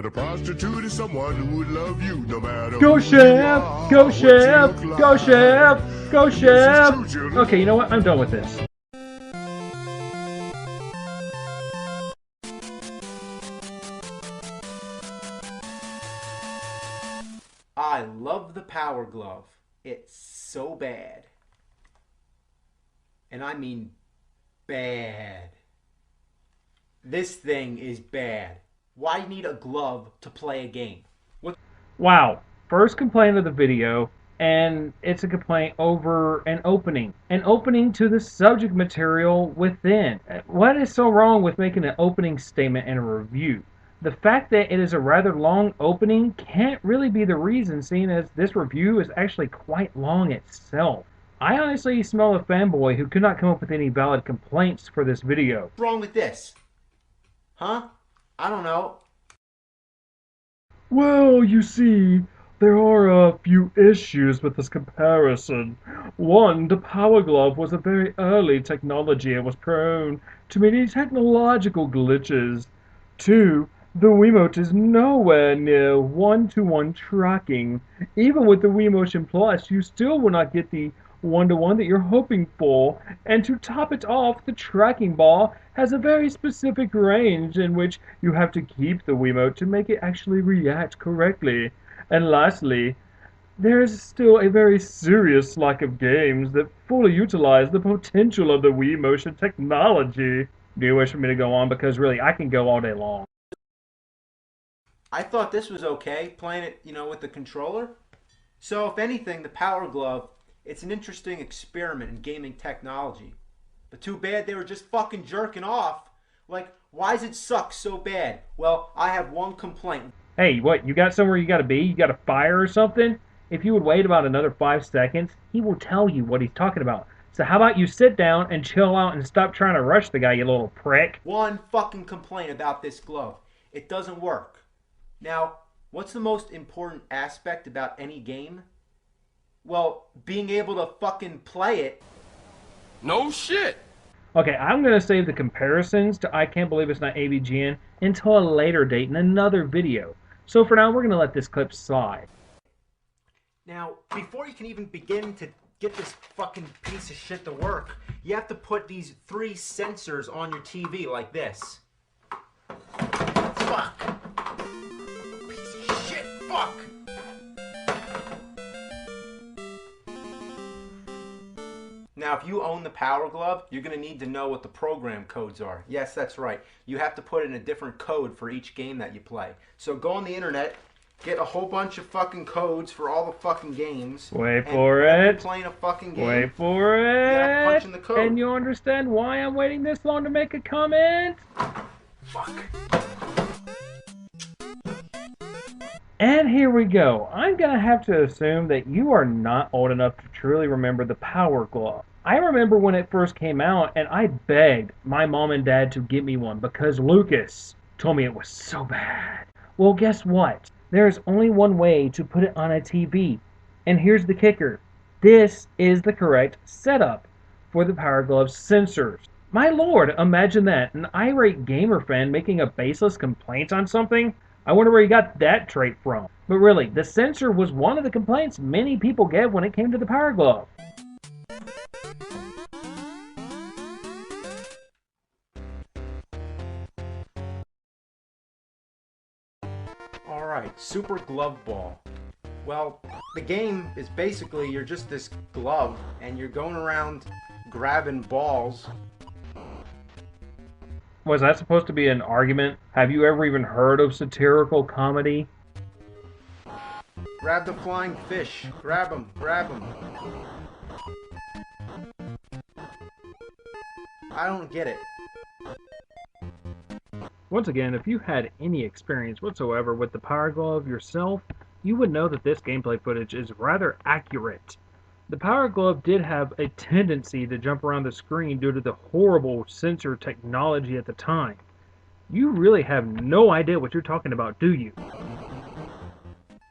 But a prostitute is someone who would love you no matter Go who chef! you are, Go what chef! you look Go like. chef! Go This is chef! true, children. Okay, you know what? I'm done with this. I love the Power Glove. It's so bad. And I mean bad. This thing is bad. Why need a glove to play a game? What? Wow. First complaint of the video, and it's a complaint over an opening. An opening to the subject material within. What is so wrong with making an opening statement in a review? The fact that it is a rather long opening can't really be the reason, seeing as this review is actually quite long itself. I honestly smell a fanboy who could not come up with any valid complaints for this video. What's wrong with this? Huh? I don't know. Well, you see, there are a few issues with this comparison. One, the Power Glove was a very early technology and was prone to many technological glitches. Two, the Wiimote is nowhere near one-to-one tracking. Even with the Wii Motion Plus, you still will not get the one-to-one that you're hoping for. And to top it off, the tracking ball has a very specific range in which you have to keep the Wiimote to make it actually react correctly. And lastly, there is still a very serious lack of games that fully utilize the potential of the Wii Motion technology. Do you wish for me to go on? Because really, I can go all day long. I thought this was okay, playing it, with the controller. So if anything, the Power Glove, it's an interesting experiment in gaming technology. But too bad they were just fucking jerking off. Like, why does it suck so bad? Well, I have one complaint. Hey, what, you got somewhere you gotta be? You got a fire or something? If you would wait about another 5 seconds, he will tell you what he's talking about. So how about you sit down and chill out and stop trying to rush the guy, you little prick? One fucking complaint about this glove. It doesn't work. Now, what's the most important aspect about any game? Well, being able to fucking play it. No shit. Okay, I'm going to save the comparisons to I Can't Believe It's Not AVGN until a later date in another video. So for now, we're going to let this clip slide. Now, before you can even begin to get this fucking piece of shit to work, you have to put these 3 sensors on your TV like this. Fuck. Piece of shit, fuck. Now, if you own the Power Glove, you're going to need to know what the program codes are. Yes, that's right. You have to put in a different code for each game that you play. So go on the internet, get a whole bunch of fucking codes for all the fucking games. Wait for it. You're playing a fucking game. Wait for it. You have to punch in the code. And you understand why I'm waiting this long to make a comment? Fuck. And here we go. I'm going to have to assume that you are not old enough to truly remember the Power Glove. I remember when it first came out, and I begged my mom and dad to get me one because Lucas told me it was so bad. Well, guess what? There's only one way to put it on a TV. And here's the kicker. This is the correct setup for the Power Glove's sensors. My lord, imagine that. An Irate Gamer fan making a baseless complaint on something? I wonder where he got that trait from. But really, the sensor was one of the complaints many people gave when it came to the Power Glove. Alright, Super Glove Ball. Well, the game is basically you're just this glove and you're going around grabbing balls. Was that supposed to be an argument? Have you ever even heard of satirical comedy? Grab the flying fish. Grab them. Grab them. I don't get it. Once again, if you had any experience whatsoever with the Power Glove yourself, you would know that this gameplay footage is rather accurate. The Power Glove did have a tendency to jump around the screen due to the horrible sensor technology at the time. You really have no idea what you're talking about, do you?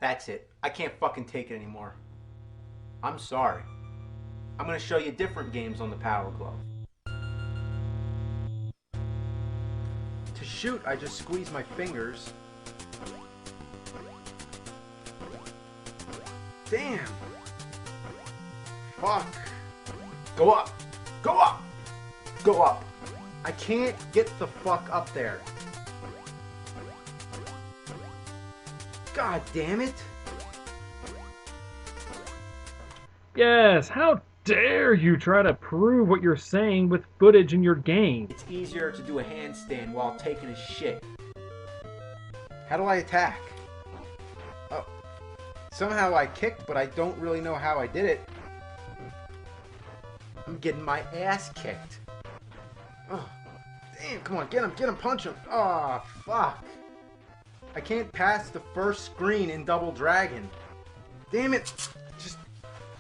That's it. I can't fucking take it anymore. I'm sorry. I'm gonna show you different games on the Power Glove. To shoot, I just squeeze my fingers. Damn. Fuck. Go up. Go up. Go up. I can't get the fuck up there. God damn it. Yes, how dare you try to prove what you're saying with footage in your game? It's easier to do a handstand while taking a shit. How do I attack? Oh. Somehow I kicked, but I don't really know how I did it. I'm getting my ass kicked. Oh. Damn, come on, get him, punch him. Oh, fuck. I can't pass the first screen in Double Dragon. Damn it.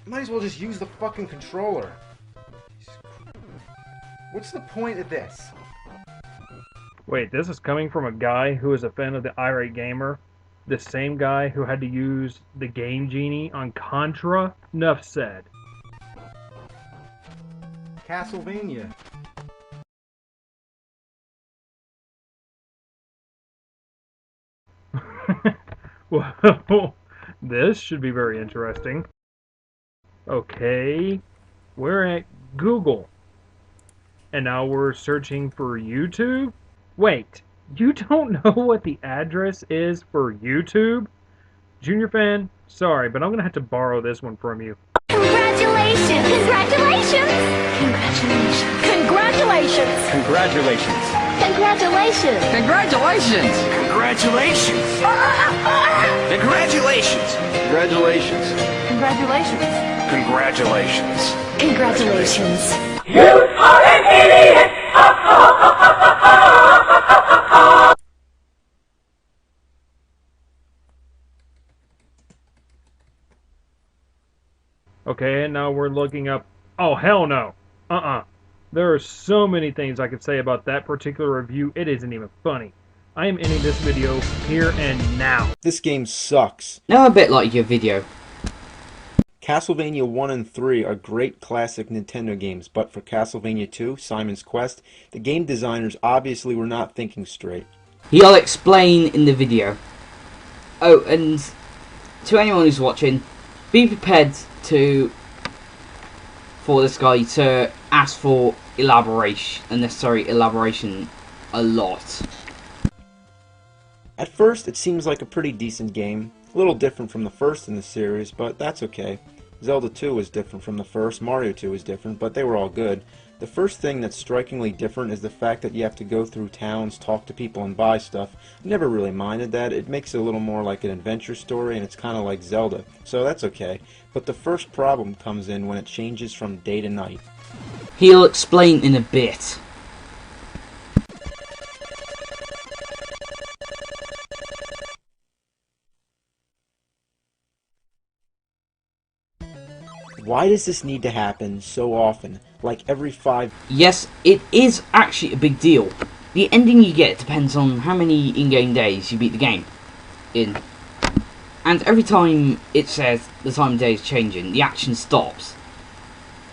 Might as well just use the fucking controller. What's the point of this? Wait, this is coming from a guy who is a fan of the Irate Gamer? The same guy who had to use the Game Genie on Contra? Nuff said. Castlevania. Well, this should be very interesting. Okay, we're at Google. And now we're searching for YouTube? Wait, you don't know what the address is for YouTube? Junior fan, sorry, but I'm gonna have to borrow this one from you. Congratulations! Congratulations! Congratulations! Congratulations! Congratulations! Congratulations! Congratulations! Congratulations! Congratulations! Congratulations! Congratulations! Congratulations! You are an idiot! Okay, and now we're looking up... Oh, hell no! There are so many things I could say about that particular review, it isn't even funny. I am ending this video here and now. This game sucks. Now a bit like your video. Castlevania 1 and 3 are great classic Nintendo games, but for Castlevania 2, Simon's Quest, the game designers obviously were not thinking straight. He'll explain in the video. Oh, and to anyone who's watching, be prepared for this guy to ask for unnecessary elaboration a lot. At first, it seems like a pretty decent game. A little different from the first in the series, but that's okay. Zelda 2 was different from the first, Mario 2 was different, but they were all good. The first thing that's strikingly different is the fact that you have to go through towns, talk to people, and buy stuff. I never really minded that. It makes it a little more like an adventure story, and it's kind of like Zelda, so that's okay. But the first problem comes in when it changes from day to night. He'll explain in a bit. Why does this need to happen so often? Like every 5... Yes, it is actually a big deal. The ending you get depends on how many in-game days you beat the game in. And every time it says the time of day is changing, the action stops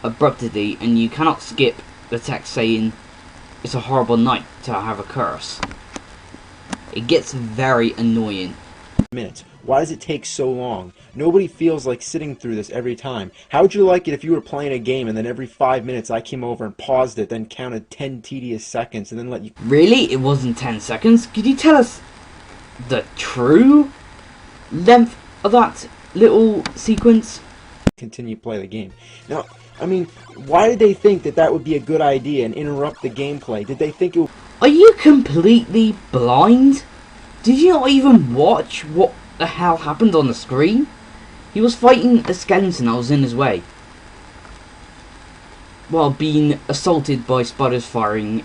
abruptly and you cannot skip the text saying it's a horrible night to have a curse. It gets very annoying. Minutes. Why does it take so long? Nobody feels like sitting through this every time. How would you like it if you were playing a game and then every 5 minutes I came over and paused it, then counted 10 tedious seconds and then let you... Really? It wasn't 10 seconds? Could you tell us the true length of that little sequence? Continue to play the game. Now, I mean, why did they think that that would be a good idea and interrupt the gameplay? Did they think it would... Are you completely blind? Did you not even watch what the hell happened on the screen? He was fighting a skeleton that was in his way, while being assaulted by spiders firing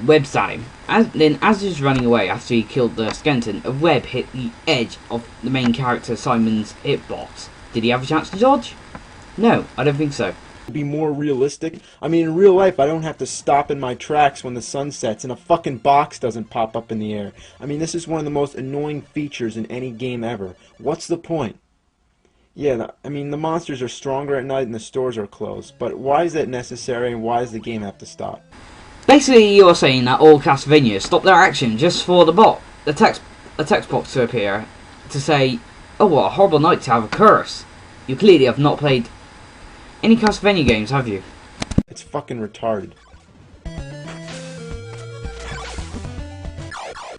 webs at him. As he was running away after he killed the skeleton, a web hit the edge of the main character Simon's hitbox. Did he have a chance to dodge? No, I don't think so. Be more realistic? I mean, in real life, I don't have to stop in my tracks when the sun sets and a fucking box doesn't pop up in the air. I mean, this is one of the most annoying features in any game ever. What's the point? Yeah, I mean, the monsters are stronger at night and the stores are closed, but why is that necessary and why does the game have to stop? Basically, you're saying that all Castlevania stop their action just for the text box to appear to say, oh, what a horrible night to have a curse. You clearly have not played any Castlevania games, have you? It's fucking retarded.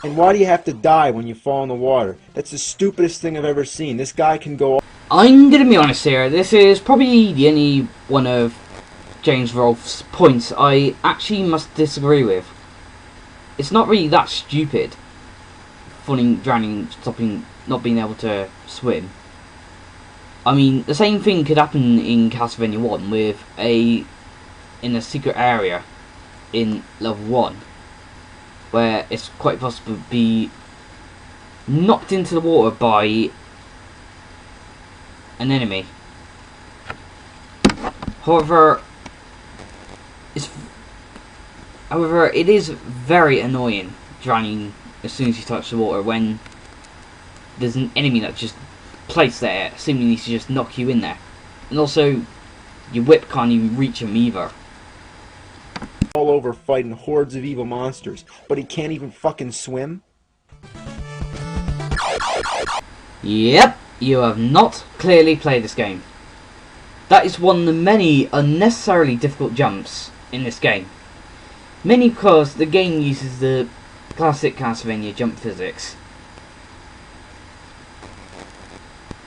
And why do you have to die when you fall in the water? That's the stupidest thing I've ever seen. This guy can go... I'm gonna be honest here, this is probably the only one of James Rolfe's points I actually must disagree with. It's not really that stupid. Falling, drowning, stopping, not being able to swim. I mean, the same thing could happen in Castlevania 1 with in a secret area in level 1. Where it's quite possible to be knocked into the water by an enemy. However, it is very annoying drowning as soon as you touch the water when there's an enemy that's just placed there, seemingly to just knock you in there. And also, your whip can't even reach him either. All over fighting hordes of evil monsters, but he can't even fucking swim? Yep, you have not clearly played this game. That is one of the many unnecessarily difficult jumps in this game. Mainly because the game uses the classic Castlevania jump physics.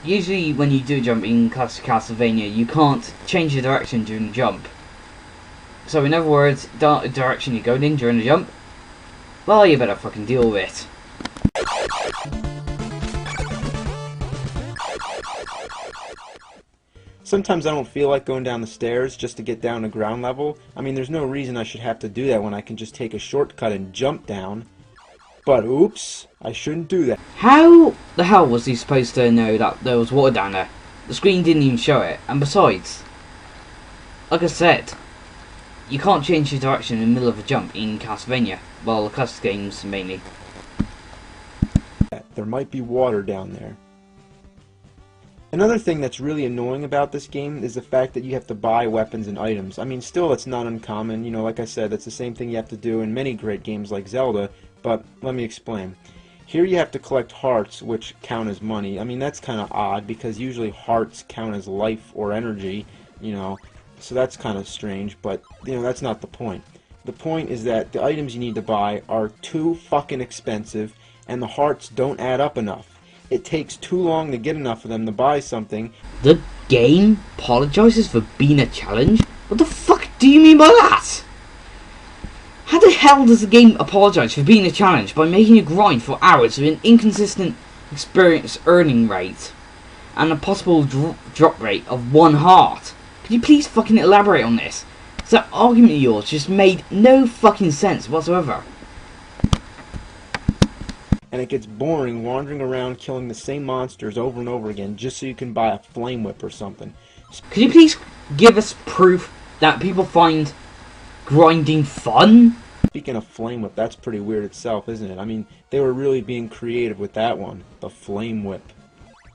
Usually when you do jump in classic Castlevania, you can't change the direction during the jump. So in other words, the direction you're going in during the jump, well, you better fucking deal with it. Sometimes I don't feel like going down the stairs just to get down to ground level. I mean, there's no reason I should have to do that when I can just take a shortcut and jump down. But oops, I shouldn't do that. How the hell was he supposed to know that there was water down there? The screen didn't even show it, and besides, like I said, you can't change your direction in the middle of a jump in Castlevania. Well, the classic games mainly. There might be water down there. Another thing that's really annoying about this game is the fact that you have to buy weapons and items. I mean, still, it's not uncommon. You know, like I said, that's the same thing you have to do in many great games like Zelda, but let me explain. Here you have to collect hearts, which count as money. I mean, that's kind of odd, because usually hearts count as life or energy, you know. So that's kind of strange, but, you know, that's not the point. The point is that the items you need to buy are too fucking expensive, and the hearts don't add up enough. It takes too long to get enough of them to buy something. The game apologizes for being a challenge? What the fuck do you mean by that? How the hell does the game apologize for being a challenge by making you grind for hours with an inconsistent experience earning rate and a possible drop rate of 1 heart? Could you please fucking elaborate on this? That argument of yours just made no fucking sense whatsoever. And it gets boring wandering around killing the same monsters over and over again just so you can buy a flame whip or something. Could you please give us proof that people find grinding fun? Speaking of flame whip, that's pretty weird itself, isn't it? I mean, they were really being creative with that one. The flame whip.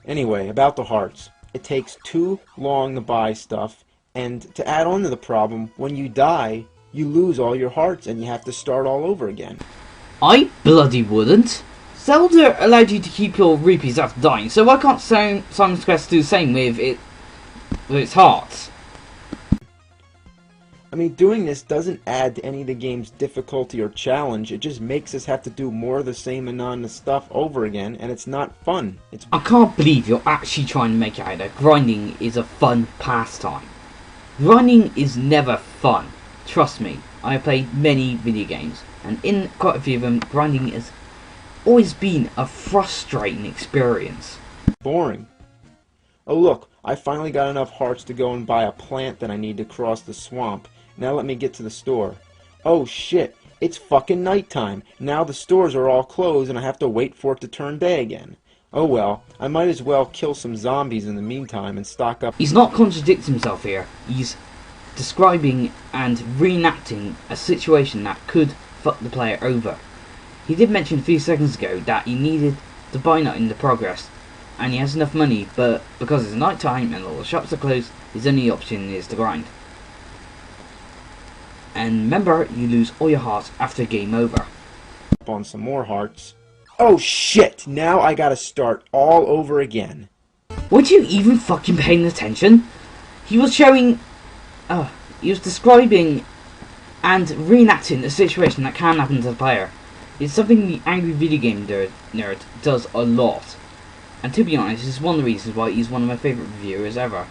Anyway, about the hearts. It takes too long to buy stuff, and to add on to the problem, when you die, you lose all your hearts and you have to start all over again. I bloody wouldn't. Zelda allowed you to keep your rupees after dying, so why can't Simon's Quest do the same with its hearts? I mean, doing this doesn't add to any of the game's difficulty or challenge. It just makes us have to do more of the same monotonous stuff over again, and it's not fun. I can't believe you're actually trying to make it out that grinding is a fun pastime. Grinding is never fun. Trust me, I have played many video games, and in quite a few of them, grinding has always been a frustrating experience. Boring. Oh look, I finally got enough hearts to go and buy a plant that I need to cross the swamp. Now let me get to the store. Oh shit, it's fucking nighttime. Now the stores are all closed and I have to wait for it to turn day again. Oh well, I might as well kill some zombies in the meantime and stock up. He's not contradicting himself here. He's describing and reenacting a situation that could fuck the player over. He did mention a few seconds ago that he needed to buy nothing to progress, and he has enough money, but because it's night time and all the shops are closed, his only option is to grind. And remember, you lose all your hearts after game over. On some more hearts. Oh shit! Now I gotta start all over again. Weren't you even fucking paying attention? He was showing... he was describing and reenacting a situation that can happen to the player. It's something the angry video game nerd does a lot. And to be honest, it's one of the reasons why he's one of my favourite reviewers ever.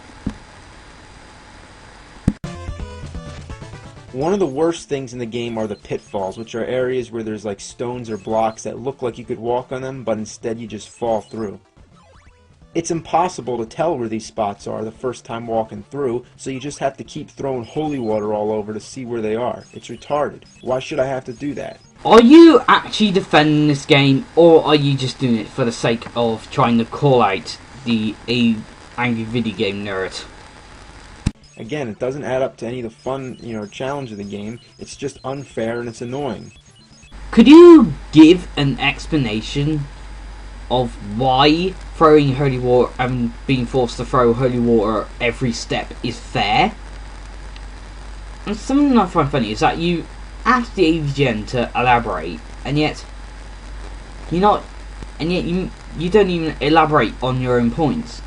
One of the worst things in the game are the pitfalls, which are areas where there's like stones or blocks that look like you could walk on them, but instead you just fall through. It's impossible to tell where these spots are the first time walking through, so you just have to keep throwing holy water all over to see where they are. It's retarded. Why should I have to do that? Are you actually defending this game, or are you just doing it for the sake of trying to call out the angry video game nerd? Again, it doesn't add up to any of the fun, challenge of the game. It's just unfair and it's annoying. Could you give an explanation of why throwing holy water and being forced to throw holy water every step is fair? And something I find funny is that you asked the AVGN to elaborate, and yet you don't even elaborate on your own points.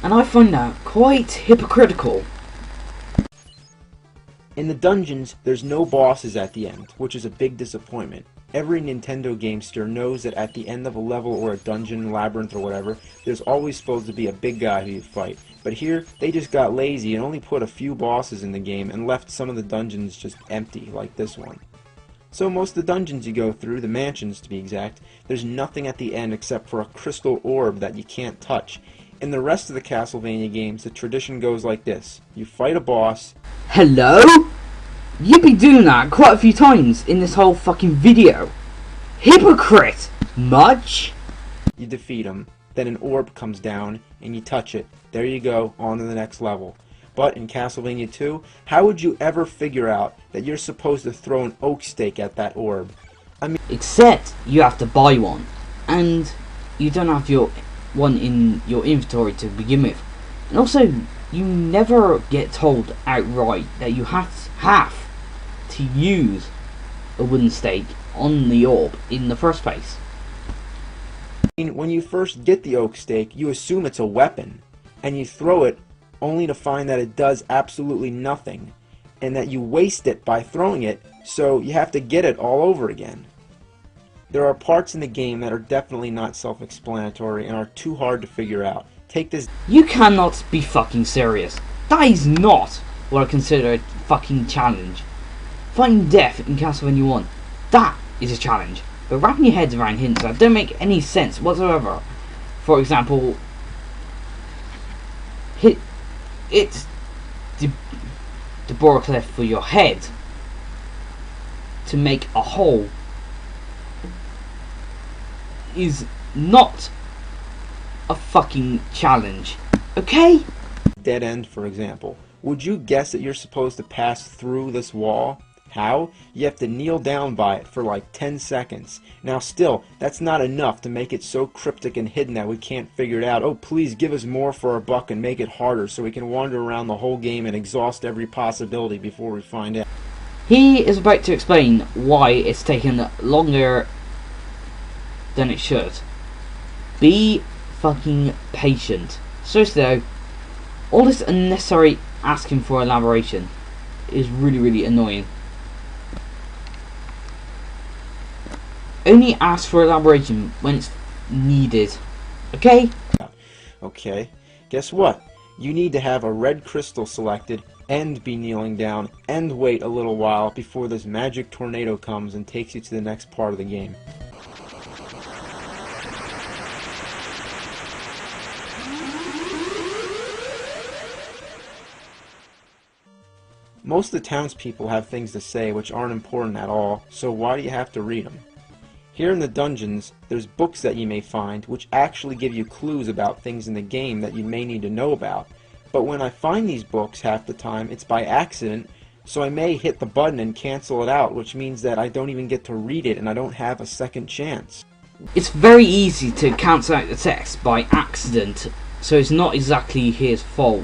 And I find that quite hypocritical. In the dungeons, there's no bosses at the end, which is a big disappointment. Every Nintendo gamester knows that at the end of a level or a dungeon, labyrinth or whatever, there's always supposed to be a big guy who you fight. But here, they just got lazy and only put a few bosses in the game and left some of the dungeons just empty, like this one. So most of the dungeons you go through, the mansions to be exact, there's nothing at the end except for a crystal orb that you can't touch. In the rest of the Castlevania games, the tradition goes like this. You fight a boss. Hello? You've been doing that quite a few times in this whole fucking video. Hypocrite! Much? You defeat him. Then an orb comes down, and you touch it. There you go, on to the next level. But in Castlevania 2, how would you ever figure out that you're supposed to throw an oak stake at that orb? I mean, except you have to buy one. And you don't have one in your inventory to begin with. And also, you never get told outright that you have to use a wooden stake on the orb in the first place. When you first get the oak stake, you assume it's a weapon, and you throw it only to find that it does absolutely nothing, and that you waste it by throwing it, so you have to get it all over again. There are parts in the game that are definitely not self-explanatory and are too hard to figure out. Take this. You cannot be fucking serious. That is not what I consider a fucking challenge. Fighting death in Castlevania 1, that is a challenge. But wrapping your heads around hints that don't make any sense whatsoever. For example, it's the DLAbaoaqu for your head to make a hole is not a fucking challenge, okay? Dead end, for example. Would you guess that you're supposed to pass through this wall? How? You have to kneel down by it for like 10 seconds. Now still, that's not enough to make it so cryptic and hidden that we can't figure it out. Oh, please give us more for our buck and make it harder so we can wander around the whole game and exhaust every possibility before we find out. He is about to explain why it's taken longer than it should. Be fucking patient. Seriously though, all this unnecessary asking for elaboration is really annoying. Only ask for elaboration when it's needed, okay? Okay, guess what? You need to have a red crystal selected and be kneeling down and wait a little while before this magic tornado comes and takes you to the next part of the game. Most of the townspeople have things to say which aren't important at all, so why do you have to read them? Here in the dungeons, there's books that you may find which actually give you clues about things in the game that you may need to know about. But when I find these books half the time, it's by accident, so I may hit the button and cancel it out, which means that I don't even get to read it and I don't have a second chance. It's very easy to cancel out the text by accident, so it's not exactly his fault.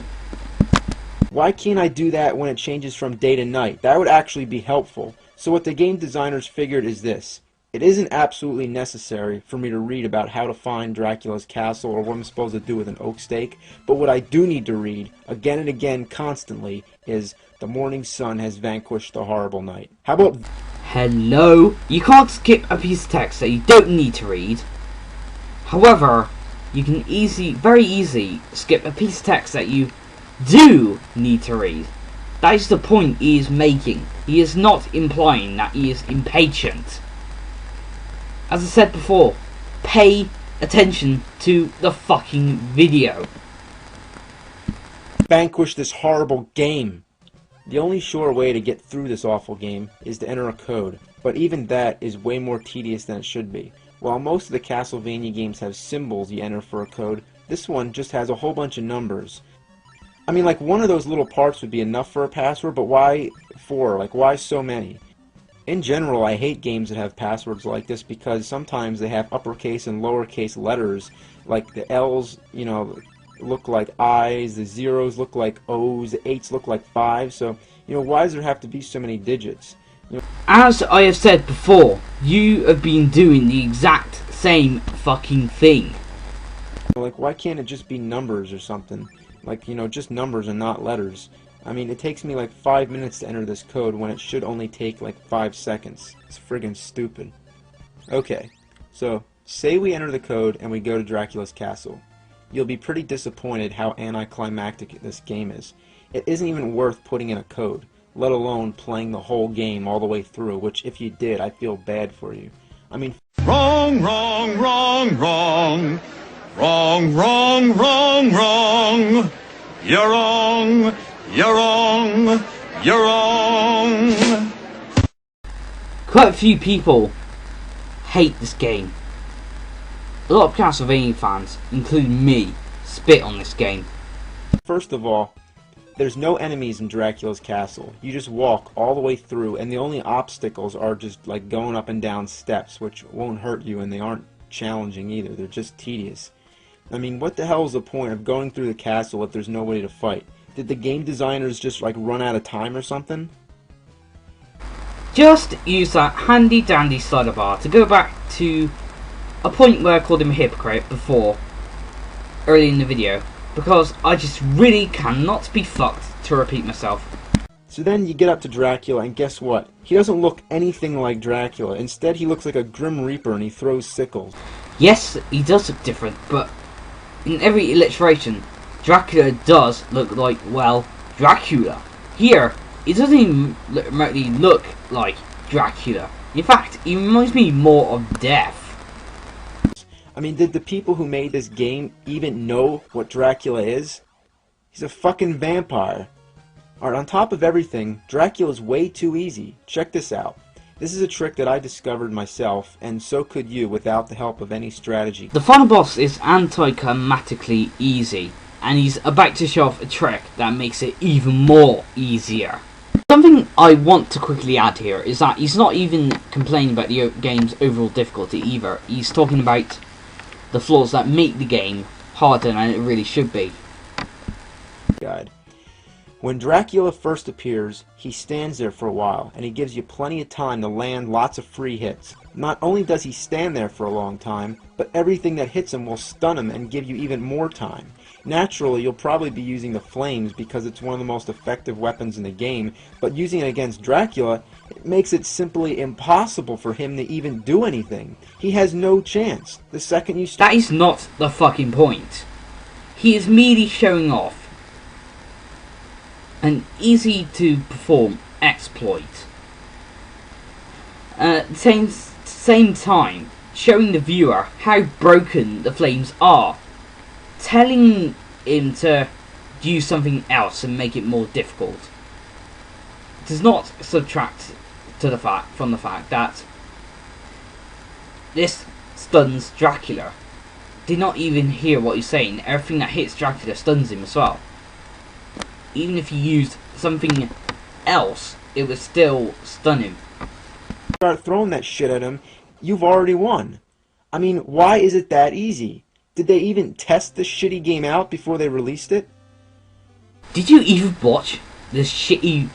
Why can't I do that when it changes from day to night? That would actually be helpful. So what the game designers figured is this. It isn't absolutely necessary for me to read about how to find Dracula's castle or what I'm supposed to do with an oak stake, but what I do need to read, again and again, constantly, is the morning sun has vanquished the horrible night. How about... Hello? You can't skip a piece of text that you don't need to read. However, you can very easily skip a piece of text that you do need to read. That is the point he is making. He is not implying that he is impatient. As I said before, pay attention to the fucking video. Vanquish this horrible game. The only sure way to get through this awful game is to enter a code, but even that is way more tedious than it should be. While most of the Castlevania games have symbols you enter for a code, this one just has a whole bunch of numbers. I mean, like, one of those little parts would be enough for a password, but why 4? Like, why so many? In general, I hate games that have passwords like this because sometimes they have uppercase and lowercase letters. Like, the L's, you know, look like I's, the zeros look like O's, the 8's look like 5's, so, you know, why does there have to be so many digits? You know, as I have said before, you have been doing the exact same fucking thing. like, why can't it just be numbers or something? Like, you know, just numbers and not letters. I mean, it takes me like 5 minutes to enter this code when it should only take like 5 seconds. It's friggin' stupid. Okay, so say we enter the code and we go to Dracula's castle. You'll be pretty disappointed how anticlimactic this game is. It isn't even worth putting in a code, let alone playing the whole game all the way through, which if you did, I feel bad for you. I mean... Wrong, wrong, wrong, wrong. Wrong, wrong, wrong, wrong. You're wrong. You're wrong. You're wrong. Quite a few people hate this game. A lot of Castlevania fans, including me, spit on this game. First of all, there's no enemies in Dracula's castle. You just walk all the way through, and the only obstacles are just like going up and down steps, which won't hurt you, and they aren't challenging either. They're just tedious. I mean, what the hell is the point of going through the castle if there's nobody to fight? Did the game designers just like run out of time or something? Just use that handy dandy slider bar to go back to a point where I called him a hypocrite before, early in the video, because I just really cannot be fucked to repeat myself. So then you get up to Dracula, and guess what? He doesn't look anything like Dracula. Instead, he looks like a Grim Reaper and he throws sickles. Yes, he does look different, but in every iteration, Dracula does look like, well, Dracula. Here, it doesn't even remotely look like Dracula. In fact, he reminds me more of Death. I mean, did the people who made this game even know what Dracula is? He's a fucking vampire. Alright, on top of everything, Dracula's way too easy. Check this out. This is a trick that I discovered myself, and so could you without the help of any strategy. The final boss is anticlimactically easy, and he's about to show off a trick that makes it even more easier. Something I want to quickly add here is that he's not even complaining about the game's overall difficulty either. He's talking about the flaws that make the game harder than it really should be. Guide. When Dracula first appears, he stands there for a while, and he gives you plenty of time to land lots of free hits. Not only does he stand there for a long time, but everything that hits him will stun him and give you even more time. Naturally, you'll probably be using the flames because it's one of the most effective weapons in the game, but using it against Dracula, it makes it simply impossible for him to even do anything. He has no chance. The second you start... That is not the fucking point. He is merely showing off an easy to perform exploit. At the same time, showing the viewer how broken the flames are. Telling him to use something else and make it more difficult does not subtract from the fact that this stuns Dracula. Did not even hear what he's saying. Everything that hits Dracula stuns him as well. Even if you used something else, it would still stun him. Start throwing that shit at him, you've already won. I mean, why is it that easy? Did they even test this shitty game out before they released it? Did you even watch this shitty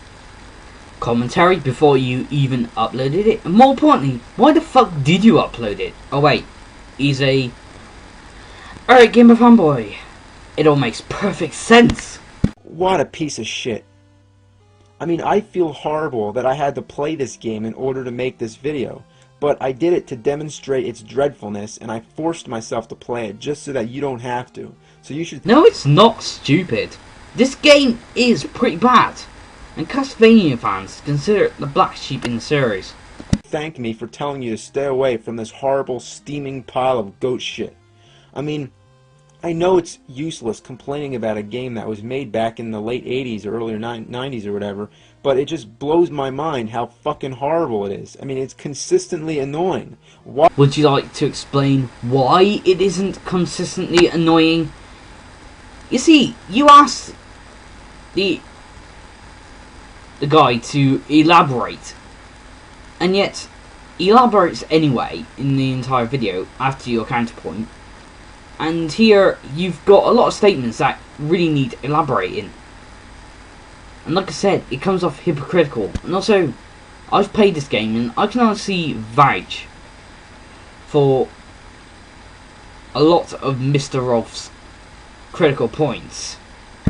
commentary before you even uploaded it? And more importantly, why the fuck did you upload it? Oh wait, he's a Irate Gamer fanboy. It all makes perfect sense. What a piece of shit. I mean, I feel horrible that I had to play this game in order to make this video, but I did it to demonstrate its dreadfulness, and I forced myself to play it just so that you don't have to. So you should... No, it's not stupid. This game is pretty bad, and Castlevania fans consider it the black sheep in the series. Thank me for telling you to stay away from this horrible, steaming pile of goat shit. I mean, I know it's useless complaining about a game that was made back in the late 80s or earlier 90s or whatever, but it just blows my mind how fucking horrible it is. I mean, it's consistently annoying. Why? Would you like to explain why it isn't consistently annoying? You see, you asked the guy to elaborate, and yet he elaborates anyway in the entire video after your counterpoint. And here you've got a lot of statements that really need elaborating. And like I said, it comes off hypocritical. And also, I've played this game and I can honestly vouch for a lot of Mr. Rolf's critical points.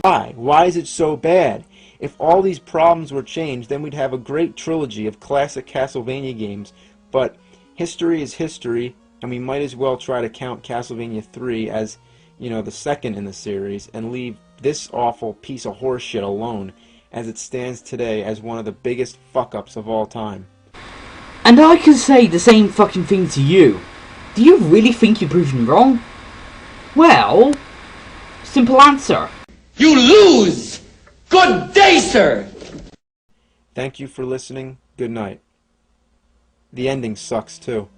Why? Why is it so bad? If all these problems were changed, then we'd have a great trilogy of classic Castlevania games. But history is history, and we might as well try to count Castlevania 3 as, you know, the second in the series, and leave this awful piece of horseshit alone, as it stands today as one of the biggest fuck-ups of all time. And I can say the same fucking thing to you. Do you really think you're proven wrong? Well, simple answer. You lose! Good day, sir! Thank you for listening. Good night. The ending sucks, too.